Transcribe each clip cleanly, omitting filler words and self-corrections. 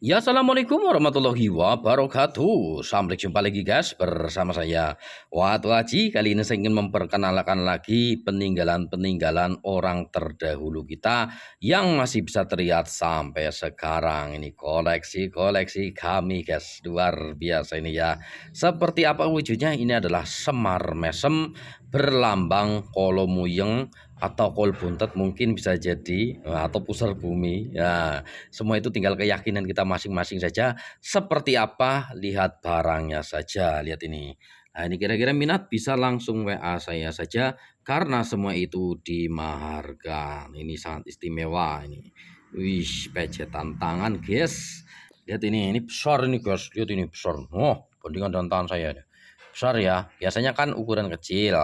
Ya, assalamualaikum warahmatullahi wabarakatuh. Sampai jumpa lagi guys bersama saya Watu Aji. Kali ini saya ingin memperkenalkan lagi peninggalan-peninggalan orang terdahulu kita yang masih bisa terlihat sampai sekarang. Ini koleksi-koleksi kami guys, luar biasa ini ya. Seperti apa wujudnya? Ini adalah Semar Mesem berlambang Kolomuyeng atau kol buntet mungkin bisa jadi atau pusar bumi ya. Semua itu tinggal keyakinan kita masing-masing saja. Seperti apa, lihat barangnya saja. Lihat ini. Nah, ini kira-kira minat bisa langsung WA saya saja karena semua itu dimaharkan. Ini sangat istimewa ini. Wih, pejetan tangan, guys. Lihat ini besar ini, guys. Lihat ini besar. Oh, bandingan dengan tangan saya. Besar ya. Biasanya kan ukuran kecil.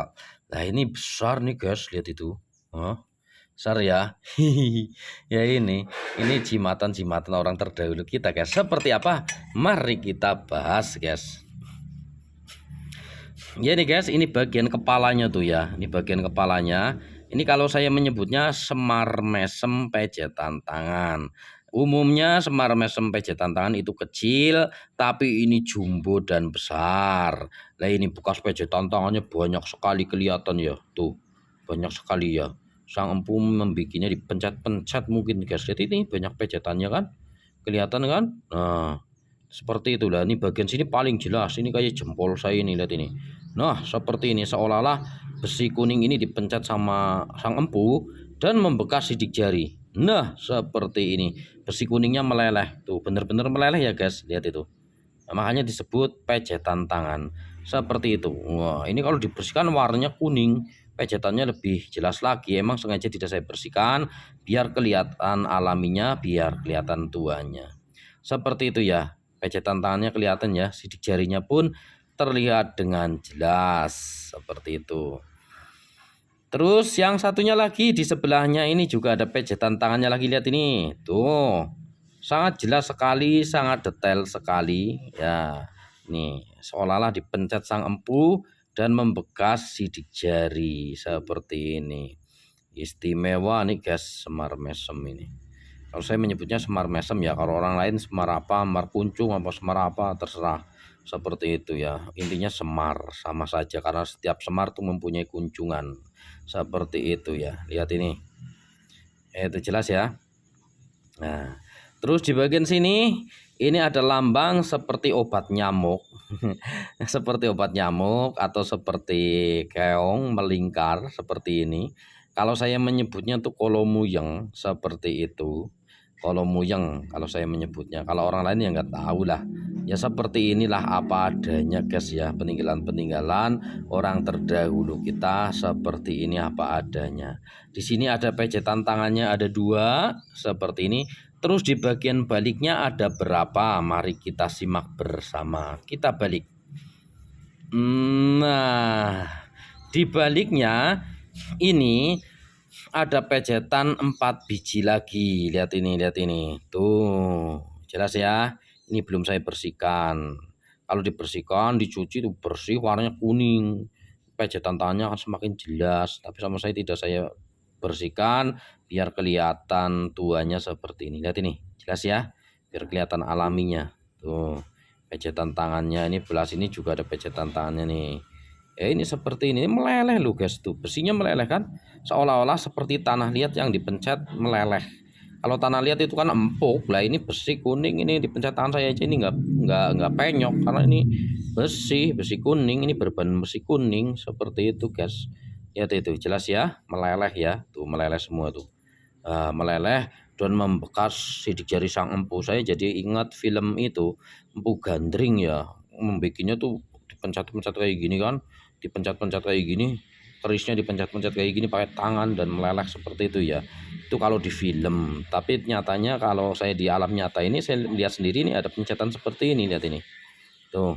Nah, ini besar nih, guys. Lihat itu. Oh, besar ya. Ya ini jimatan-jimatan orang terdahulu kita guys. Seperti apa? Mari kita bahas guys. Ya nih guys, ini bagian kepalanya tuh ya. Ini bagian kepalanya. Ini kalau saya menyebutnya Semar Mesem pejetan tangan. Umumnya Semar Mesem pejetan tangan itu kecil, tapi ini jumbo dan besar. Nah ini bekas pejetan tangannya banyak sekali kelihatan ya. Tuh, banyak sekali ya. Sang empu membikinnya dipencet-pencet mungkin guys. Jadi ini banyak pejetannya kan? Kelihatan kan? Nah, seperti itulah. Ini bagian sini paling jelas. Ini kayak jempol saya ini, lihat ini. Nah, seperti ini seolah-olah besi kuning ini dipencet sama sang empu dan membekas sidik jari. Nah, seperti ini. Besi kuningnya meleleh. Tuh, benar-benar meleleh ya, guys. Lihat itu. Nah, makanya disebut pejetan tangan. Seperti itu. Wah, ini kalau dibersihkan warnanya kuning. Pejetannya lebih jelas lagi. Emang sengaja tidak saya bersihkan biar kelihatan alaminya, biar kelihatan tuanya. Seperti itu ya. Pejetan tangannya kelihatan ya. Sidik jarinya pun terlihat dengan jelas. Seperti itu. Terus yang satunya lagi di sebelahnya ini juga ada pejetan tangannya lagi, lihat ini. Tuh. Sangat jelas sekali, sangat detail sekali. Ya. Nih, seolah-olah dipencet sang empu dan membekas sidik jari seperti ini. Istimewa nih guys, Semar Mesem ini. Kalau saya menyebutnya Semar Mesem ya, kalau orang lain Semar apa, Semar Kuncung apa Semar apa terserah. Seperti itu ya. Intinya Semar sama saja karena setiap Semar tuh mempunyai kunjungan. Seperti itu ya. Lihat ini. Itu jelas ya. Nah, terus di bagian sini ini ada lambang seperti obat nyamuk. Seperti obat nyamuk atau seperti keong melingkar seperti ini. Kalau saya menyebutnya tuh kolomuyeng seperti itu. Kolomuyeng kalau saya menyebutnya. Kalau orang lain ya nggak tahu lah. Ya seperti inilah apa adanya guys ya, peninggalan-peninggalan orang terdahulu kita seperti ini apa adanya. Di sini ada pejetan tangannya ada dua seperti ini. Terus di bagian baliknya ada berapa? Mari kita simak bersama. Kita balik. Nah, di baliknya ini ada pejetan 4 biji lagi. Lihat ini, lihat ini. Tuh, jelas ya. Ini belum saya bersihkan. Kalau dibersihkan, dicuci itu bersih, warnanya kuning. Pejetan tangannya akan semakin jelas. Tapi sama saya tidak saya bersihkan biar kelihatan tuanya seperti ini. Lihat ini, jelas ya. Biar kelihatan alaminya. Tuh, pejetan tangannya ini belah sini juga ada pejetan tangannya nih. Ini seperti ini meleleh loh guys, tuh besinya meleleh kan, seolah-olah seperti tanah liat yang dipencet meleleh. Kalau tanah liat itu kan empuk, lah ini besi kuning, ini dipencet tangan saya aja ini nggak penyok karena ini besi kuning, ini berbahan besi kuning seperti itu guys. Lihat itu jelas ya, meleleh ya, tuh meleleh semua tuh. Meleleh dan membekas sidik jari sang empu. Saya jadi ingat film itu Empu Gandring ya, membikinnya tuh dipencet-pencet kayak gini kan, dipencet-pencet kayak gini, kerisnya dipencet-pencet kayak gini pakai tangan dan meleleh seperti itu ya. Itu kalau di film, tapi nyatanya kalau saya di alam nyata ini saya lihat sendiri nih ada pencetan seperti ini, lihat ini. Tuh.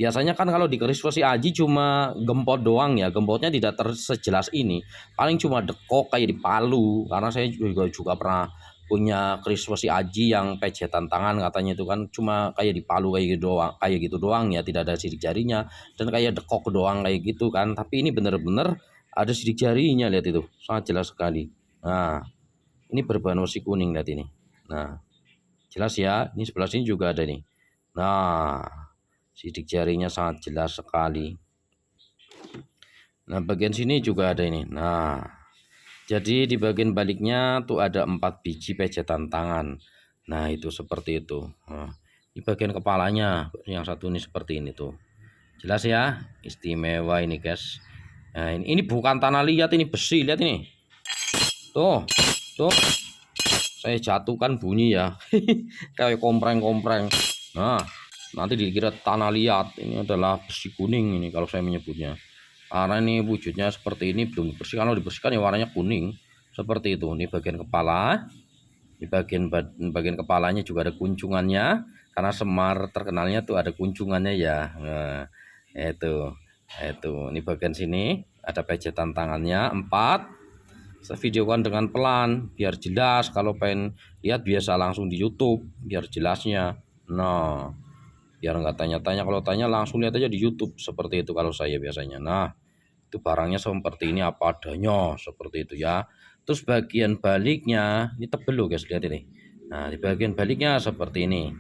Biasanya kan kalau di keris Wesi Aji cuma gempot doang ya, gempotnya tidak sejelas ini. Paling cuma dekok kayak di Palu, karena saya juga pernah punya keris Wesi Aji yang pejetan tangan katanya itu kan cuma kayak di Palu kayak gitu doang ya, tidak ada sidik jarinya dan kayak dekok doang kayak gitu kan. Tapi ini bener-bener ada sidik jarinya, lihat itu. Sangat jelas sekali. Nah, ini berbahan wesi kuning lihat ini. Nah, Jelas ya, ini sebelah sini juga ada nih. Nah, sidik jarinya sangat jelas sekali. Nah, bagian sini juga ada ini. Nah, jadi di bagian baliknya tuh ada 4 biji pejetan tangan. Nah, itu seperti itu. Nah, di bagian kepalanya yang satu ini seperti ini tuh. Jelas ya, istimewa ini guys. Nah, ini bukan tanah liat, ini besi, lihat ini. Tuh, tuh, saya jatuhkan bunyi ya, kayak kompreng-kompreng. Nah, nanti dikira tanah liat, ini adalah besi kuning ini kalau saya menyebutnya. Karena ini wujudnya seperti ini, belum dibersihkan. Kalau dibersihkan ya warnanya kuning, seperti itu. Ini bagian kepala, di bagian kepalanya juga ada kunjungannya, karena Semar terkenalnya tuh ada kunjungannya ya. Nah, itu ini bagian sini ada pejetan tangannya 4. Saya videokan dengan pelan biar jelas. Kalau pengen lihat biasa langsung di YouTube biar jelasnya. Nah, biar nggak tanya-tanya. Kalau tanya langsung lihat aja di YouTube, seperti itu kalau saya biasanya. Nah, itu barangnya seperti ini apa adanya, seperti itu ya. Terus bagian baliknya ini tebel loh guys, lihat ini. Nah, di bagian baliknya seperti ini.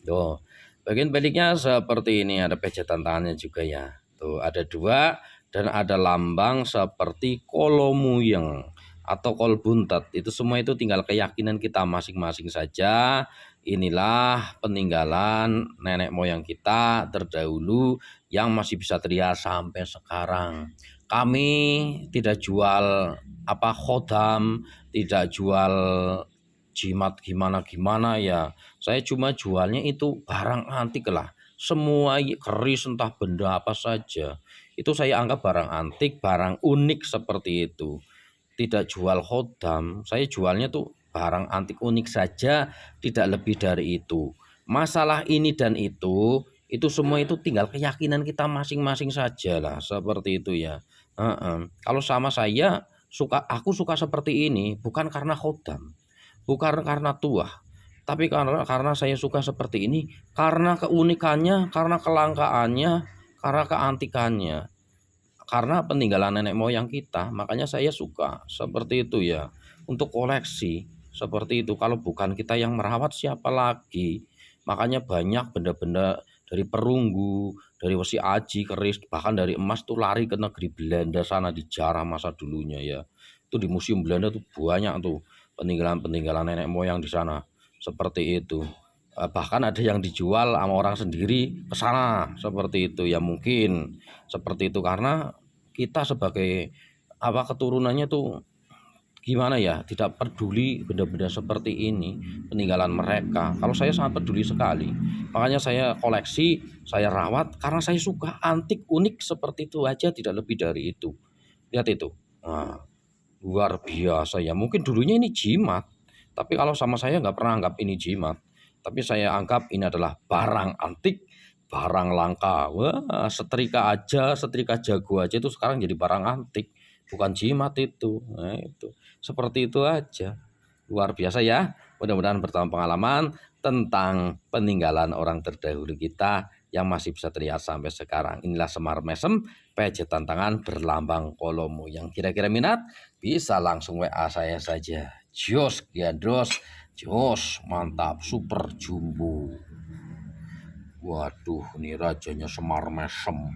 Tuh, bagian baliknya seperti ini, ada pejetan tangannya juga ya. Tuh, ada 2 dan ada lambang seperti kolomuyeng atau kolbuntet. Itu semua itu tinggal keyakinan kita masing-masing saja. Inilah peninggalan nenek moyang kita terdahulu yang masih bisa terlihat sampai sekarang. Kami tidak jual apa khodam, tidak jual jimat gimana-gimana ya. Saya cuma jualnya itu barang antik lah. Semua keris entah benda apa saja. Itu saya anggap barang antik, barang unik seperti itu. Tidak jual khodam, saya jualnya tuh barang antik unik saja, tidak lebih dari itu. Masalah ini dan itu semua itu tinggal keyakinan kita masing-masing saja lah, seperti itu ya. Kalau sama saya aku suka seperti ini bukan karena khodam, bukan karena tua, tapi karena saya suka seperti ini, karena keunikannya, karena kelangkaannya, karena keantikannya, karena peninggalan nenek moyang kita. Makanya saya suka seperti itu ya, untuk koleksi seperti itu. Kalau bukan kita yang merawat siapa lagi? Makanya banyak benda-benda dari perunggu, dari besi aji, keris, bahkan dari emas tuh lari ke negeri Belanda sana, dijarah masa dulunya ya. Itu di museum Belanda tuh banyak tuh peninggalan-peninggalan nenek moyang di sana. Seperti itu. Bahkan ada yang dijual sama orang sendiri ke sana, seperti itu ya. Mungkin seperti itu karena kita sebagai keturunannya tuh gimana ya, tidak peduli benda-benda seperti ini, peninggalan mereka. Kalau saya sangat peduli sekali, makanya saya koleksi, saya rawat karena saya suka antik unik seperti itu aja, tidak lebih dari itu. Lihat itu, nah, luar biasa ya. Mungkin dulunya ini jimat, tapi kalau sama saya nggak pernah anggap ini jimat, tapi saya anggap ini adalah barang antik, barang langka. Wah, setrika aja, setrika jago aja itu sekarang jadi barang antik, bukan jimat itu. Nah, itu seperti itu aja. Luar biasa ya. Mudah-mudahan bertambah pengalaman tentang peninggalan orang terdahulu kita yang masih bisa terlihat sampai sekarang. Inilah Semar Mesem, pejetan tangan berlambang kolomo. Yang kira-kira minat bisa langsung WA saya saja. Jos, Giandros, jos, mantap, super jumbo. Waduh, ini rajanya Semar Mesem.